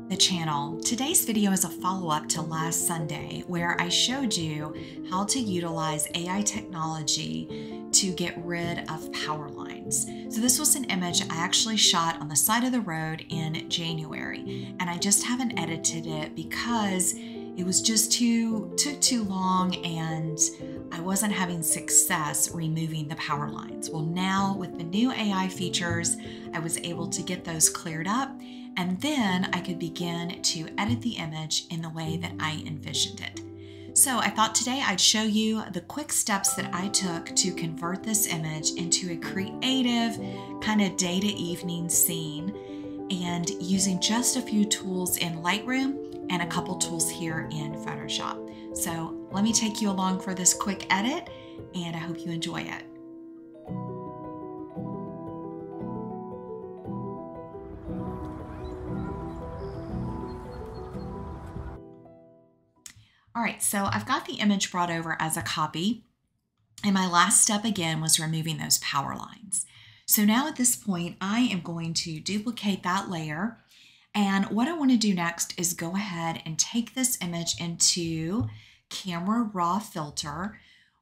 the channel. Today's video is a follow-up to last Sunday where I showed you how to utilize AI technology to get rid of power lines. So this was an image I actually shot on the side of the road in January, and I just haven't edited it because it was just took too long and I wasn't having success removing the power lines. Well, now with the new AI features, I was able to get those cleared up, and then I could begin to edit the image in the way that I envisioned it. So I thought today I'd show you the quick steps that I took to convert this image into a creative kind of day to evening scene, and using just a few tools in Lightroom and a couple tools here in Photoshop. So let me take you along for this quick edit, and I hope you enjoy it. All right, so I've got the image brought over as a copy, and my last step again was removing those power lines. So now at this point, I am going to duplicate that layer, and what I want to do next is go ahead and take this image into Camera Raw Filter,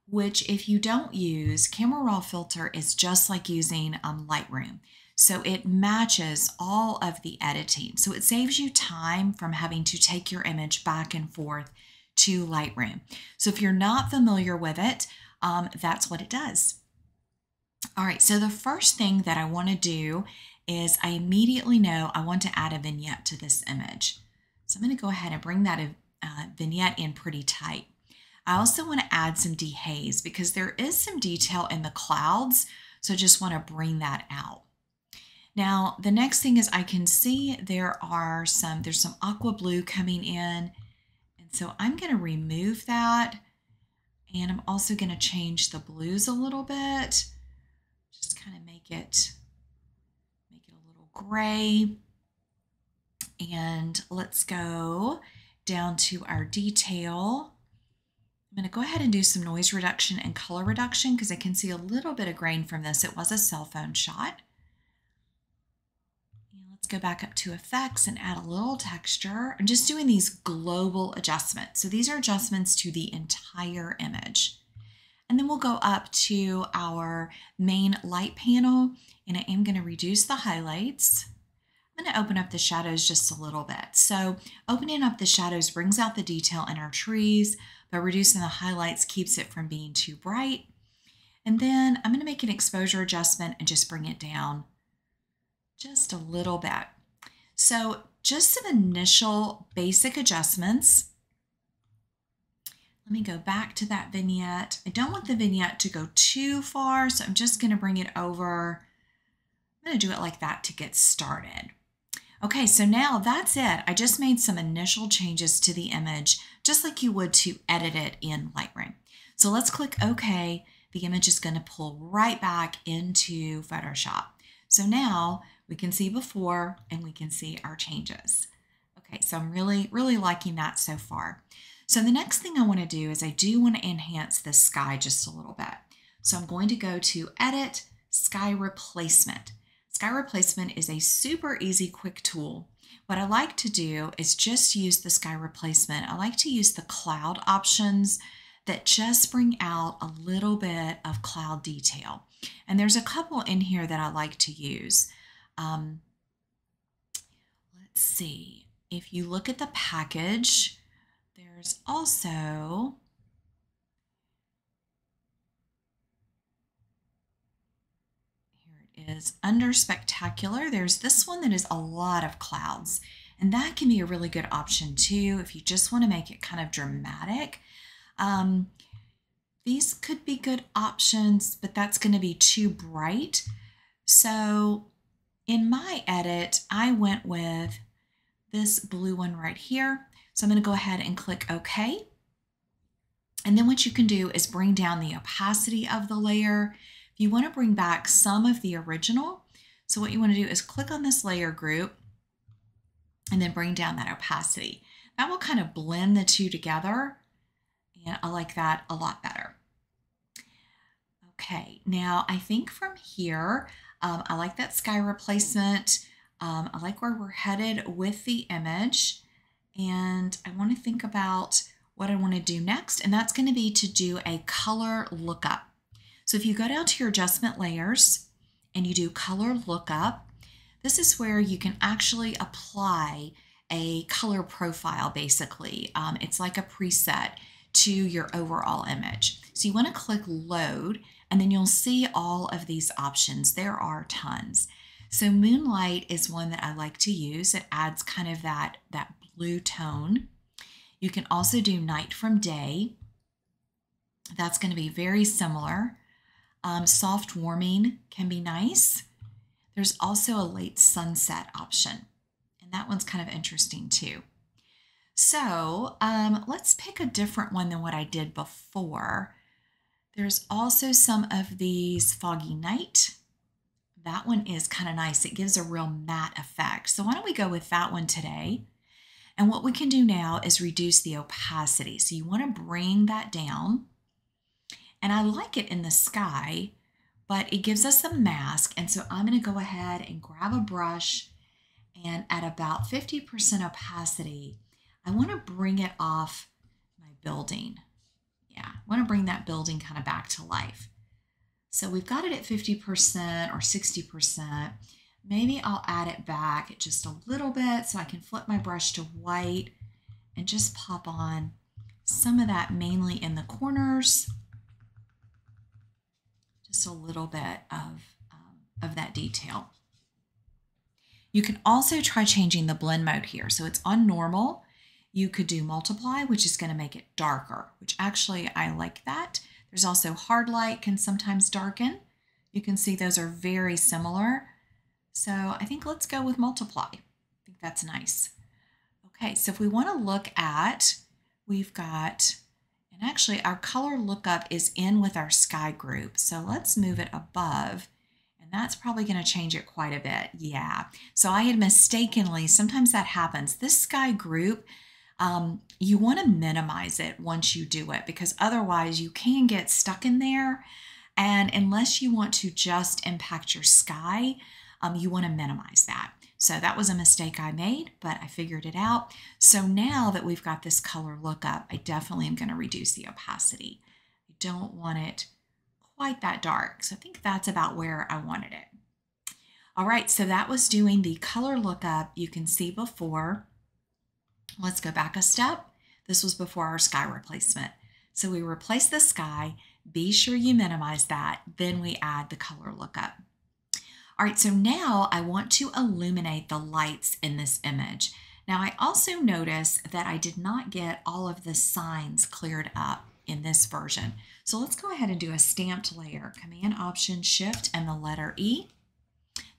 which if you don't use, Camera Raw Filter is just like using Lightroom. So it matches all of the editing. So it saves you time from having to take your image back and forth to Lightroom. So if you're not familiar with it, that's what it does. All right, so the first thing that I want to do is I immediately know I want to add a vignette to this image. So I'm going to go ahead and bring that vignette in pretty tight. I also want to add some dehaze because there is some detail in the clouds, so I just want to bring that out. Now, the next thing is I can see there's some aqua blue coming in, and so I'm going to remove that, and I'm also going to change the blues a little bit, just kind of make it a little gray. And let's go down to our detail. I'm going to go ahead and do some noise reduction and color reduction because I can see a little bit of grain from this. It was a cell phone shot. Let's go back up to effects and add a little texture. I'm just doing these global adjustments. So these are adjustments to the entire image. And then we'll go up to our main light panel, and I am going to reduce the highlights. I'm going to open up the shadows just a little bit. So opening up the shadows brings out the detail in our trees, but reducing the highlights keeps it from being too bright. And then I'm going to make an exposure adjustment and just bring it down just a little bit. So just some initial basic adjustments. Let me go back to that vignette. I don't want the vignette to go too far, so I'm just going to bring it over. I'm going to do it like that to get started. Okay, so now that's it. I just made some initial changes to the image, just like you would to edit it in Lightroom. So let's click OK. The image is going to pull right back into Photoshop. So now we can see before and we can see our changes. Okay, so I'm really liking that so far. So the next thing I want to do is I do want to enhance the sky just a little bit. So I'm going to go to Edit, Sky Replacement. Sky Replacement is a super easy, quick tool. What I like to do is just use the sky replacement. I like to use the cloud options that just bring out a little bit of cloud detail. And there's a couple in here that I like to use. Let's see. If you look at the package, there's also is under spectacular. There's this one that is a lot of clouds, and that can be a really good option too if you just want to make it kind of dramatic. These could be good options, but that's going to be too bright. So in my edit, I went with this blue one right here. So I'm going to go ahead and click OK. And then what you can do is bring down the opacity of the layer. If you want to bring back some of the original, so what you want to do is click on this layer group and then bring down that opacity. That will kind of blend the two together, and I like that a lot better. Okay, now I think from here, I like that sky replacement. I like where we're headed with the image, and I want to think about what I want to do next, and that's going to be to do a color lookup. So if you go down to your adjustment layers and you do color lookup, this is where you can actually apply a color profile, basically. It's like a preset to your overall image. So you want to click load, and then you'll see all of these options. There are tons. So Moonlight is one that I like to use. It adds kind of that blue tone. You can also do night from day. That's going to be very similar. Soft warming can be nice. There's also a late sunset option, and that one's kind of interesting too. So let's pick a different one than what I did before. There's also some of these foggy night. That one is kind of nice. It gives a real matte effect. So why don't we go with that one today? And what we can do now is reduce the opacity. So you want to bring that down. And I like it in the sky, but it gives us a mask. And so I'm going to go ahead and grab a brush, and at about 50% opacity, I want to bring it off my building. Yeah, I want to bring that building kind of back to life. So we've got it at 50% or 60%. Maybe I'll add it back just a little bit so I can flip my brush to white and just pop on some of that, mainly in the corners. Just a little bit of that detail. You can also try changing the blend mode here. So it's on normal. You could do multiply, which is going to make it darker, which actually I like that. There's also hard light can sometimes darken. You can see those are very similar. So I think let's go with multiply. I think that's nice. Okay, so if we want to look at, we've got, and actually our color lookup is in with our sky group. So let's move it above, and that's probably going to change it quite a bit. Yeah, so I had mistakenly, sometimes that happens. This sky group, you want to minimize it once you do it, because otherwise you can get stuck in there. And unless you want to just impact your sky, you want to minimize that. So that was a mistake I made, but I figured it out. So now that we've got this color lookup, I definitely am going to reduce the opacity. I don't want it quite that dark. So I think that's about where I wanted it. All right, so that was doing the color lookup. You can see before. Let's go back a step. This was before our sky replacement. So we replace the sky. Be sure you minimize that. Then we add the color lookup. All right, so now I want to illuminate the lights in this image. Now I also notice that I did not get all of the signs cleared up in this version. So let's go ahead and do a stamped layer. Command Option Shift and the letter E.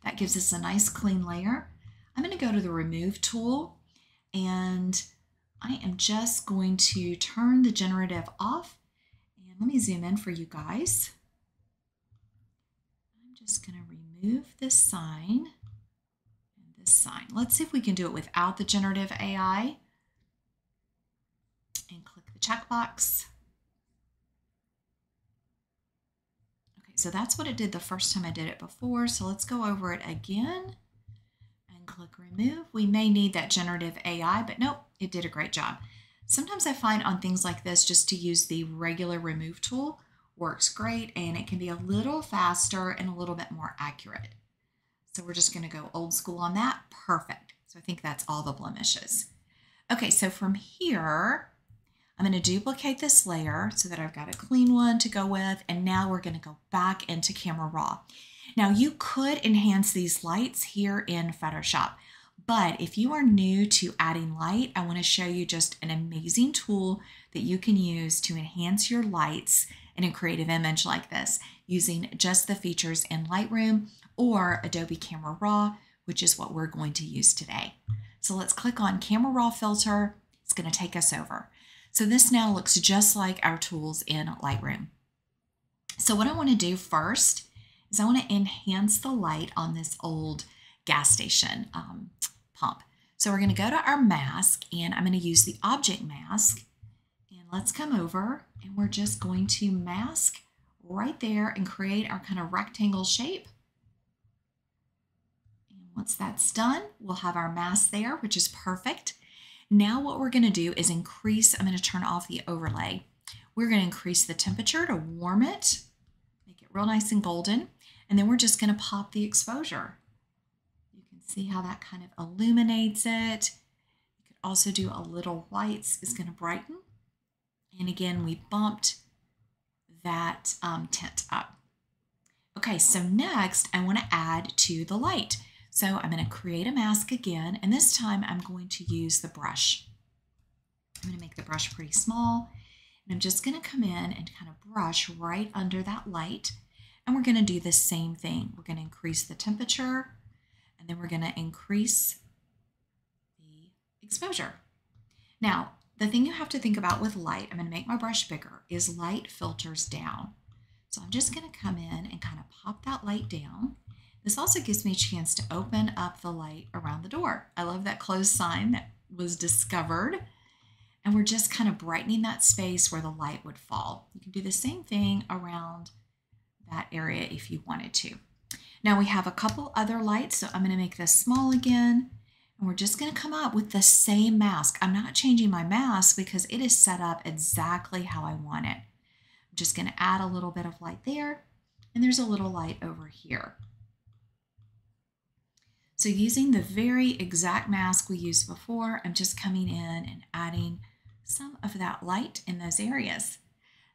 That gives us a nice clean layer. I'm going to go to the Remove tool, and I am just going to turn the generative off. And let me zoom in for you guys. I'm just going to remove this sign and this sign. Let's see if we can do it without the generative AI. And click the checkbox. Okay, so that's what it did the first time I did it before. So let's go over it again and click remove. We may need that generative AI, but nope, it did a great job. Sometimes I find on things like this, just to use the regular remove tool works great, and it can be a little faster and a little bit more accurate. So we're just going to go old school on that. Perfect. So I think that's all the blemishes. Okay, so from here, I'm going to duplicate this layer so that I've got a clean one to go with, and now we're going to go back into Camera Raw. Now you could enhance these lights here in Photoshop, but if you are new to adding light, I want to show you just an amazing tool that you can use to enhance your lights in a creative image like this using just the features in Lightroom or Adobe Camera Raw, which is what we're going to use today. So let's click on Camera Raw filter. It's going to take us over. So this now looks just like our tools in Lightroom. So what I want to do first is I want to enhance the light on this old gas station pump. So we're going to go to our mask, and I'm going to use the object mask, and let's come over, and we're just going to mask right there and create our kind of rectangle shape. And Once that's done, we'll have our mask there, which is perfect. Now what we're going to do is increase, I'm going to turn off the overlay. We're going to increase the temperature to warm it, make it real nice and golden, and then we're just going to pop the exposure. You can see how that kind of illuminates it. You could also do a little whites, is going to brighten. And again, we bumped that tint up. Okay, so next I want to add to the light. So I'm going to create a mask again, and this time I'm going to use the brush. I'm going to make the brush pretty small, and I'm just going to come in and kind of brush right under that light, and we're going to do the same thing. We're going to increase the temperature, and then we're going to increase the exposure. Now, the thing you have to think about with light, I'm going to make my brush bigger, is light filters down. So I'm just going to come in and kind of pop that light down. This also gives me a chance to open up the light around the door. I love that closed sign that was discovered. And we're just kind of brightening that space where the light would fall. You can do the same thing around that area if you wanted to. Now we have a couple other lights, so I'm going to make this small again. And we're just going to come up with the same mask. I'm not changing my mask because it is set up exactly how I want it. I'm just going to add a little bit of light there, and there's a little light over here. So using the very exact mask we used before, I'm just coming in and adding some of that light in those areas.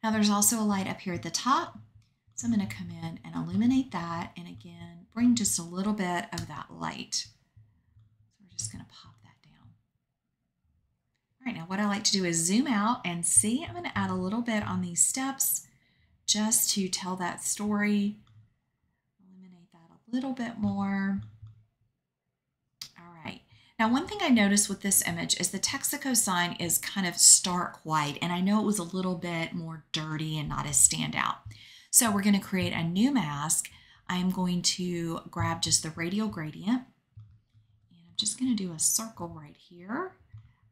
Now there's also a light up here at the top, so I'm going to come in and illuminate that, and again, bring just a little bit of that light. So we're just going to pop that down. All right, now what I like to do is zoom out and see. I'm going to add a little bit on these steps just to tell that story. Illuminate that a little bit more. Now, one thing I noticed with this image is the Texaco sign is kind of stark white, and I know it was a little bit more dirty and not as standout. So we're going to create a new mask. I'm going to grab just the radial gradient, and I'm just going to do a circle right here.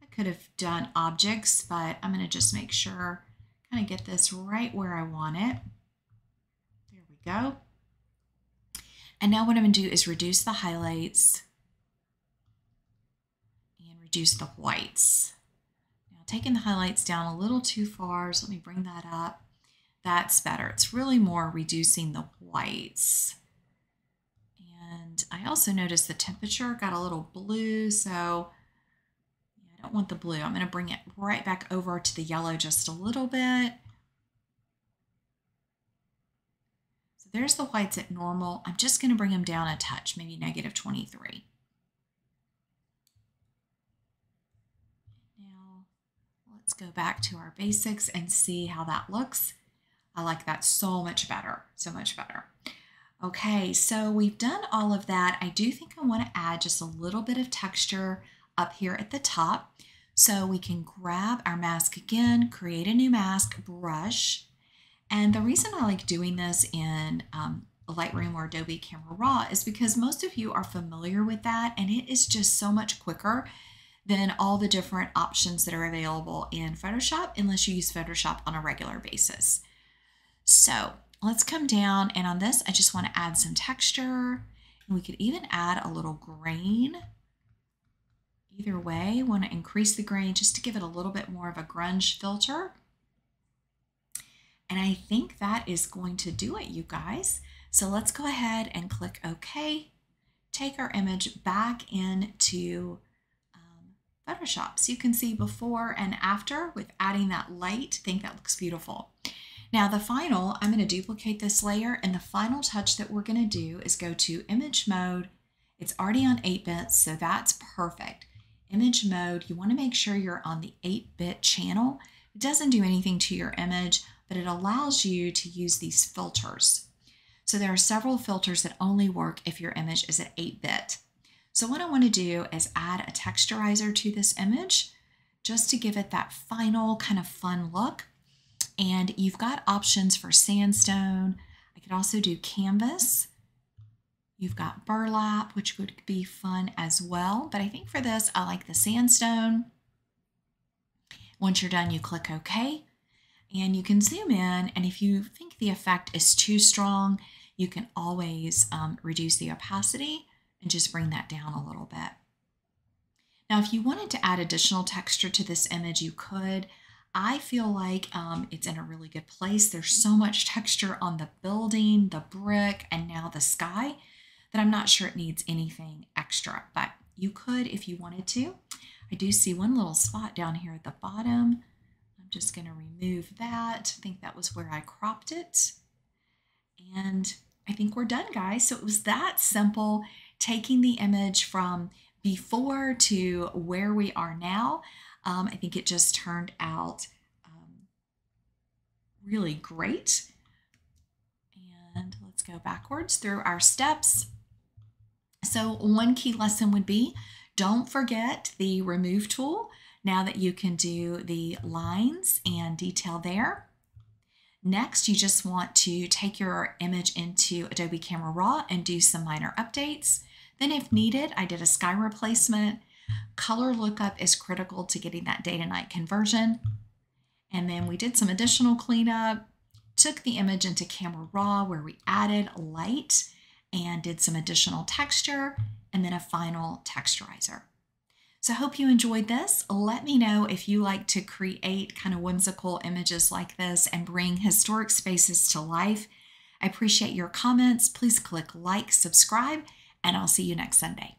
I could have done objects, but I'm going to just make sure, kind of get this right where I want it. There we go. And now what I'm going to do is reduce the highlights, reduce the whites. Now taking the highlights down a little too far, so let me bring that up. That's better. It's really more reducing the whites. And I also noticed the temperature got a little blue, so I don't want the blue. I'm going to bring it right back over to the yellow just a little bit. So there's the whites at normal. I'm just going to bring them down a touch, maybe -23. Let's go back to our basics and see how that looks. I like that so much better, so much better. Okay, so we've done all of that. I do think I want to add just a little bit of texture up here at the top. So we can grab our mask again, create a new mask, brush. And the reason I like doing this in Lightroom or Adobe Camera Raw is because most of you are familiar with that, and it is just so much quicker than all the different options that are available in Photoshop unless you use Photoshop on a regular basis. So let's come down, and on this I just want to add some texture, and we could even add a little grain. Either way, want to increase the grain just to give it a little bit more of a grunge filter. And I think that is going to do it, you guys. So let's go ahead and click OK. Take our image back into Photoshop. So you can see before and after with adding that light. I think that looks beautiful. Now the final, I'm going to duplicate this layer, and the final touch that we're going to do is go to image mode. It's already on 8-bit, so that's perfect. Image mode, you want to make sure you're on the 8-bit channel. It doesn't do anything to your image, but it allows you to use these filters. So there are several filters that only work if your image is at 8-bit. So what I want to do is add a texturizer to this image just to give it that final kind of fun look. And you've got options for sandstone. I could also do canvas. You've got burlap, which would be fun as well. But I think for this, I like the sandstone. Once you're done, you click OK. And you can zoom in. And if you think the effect is too strong, you can always reduce the opacity and just bring that down a little bit. Now, if you wanted to add additional texture to this image, you could. I feel like it's in a really good place. There's so much texture on the building, the brick, and now the sky that I'm not sure it needs anything extra, but you could if you wanted to. I do see one little spot down here at the bottom. I'm just going to remove that. I think that was where I cropped it. And I think we're done, guys. So it was that simple, taking the image from before to where we are now. I think it just turned out really great. And let's go backwards through our steps. So one key lesson would be, don't forget the remove tool now that you can do the lines and detail there. Next, you just want to take your image into Adobe Camera Raw and do some minor updates. Then if needed, I did a sky replacement. Color lookup is critical to getting that day to night conversion. And then we did some additional cleanup, took the image into Camera Raw where we added light and did some additional texture, and then a final texturizer. So I hope you enjoyed this. Let me know if you like to create kind of whimsical images like this and bring historic spaces to life. I appreciate your comments. Please click like, subscribe, and I'll see you next Sunday.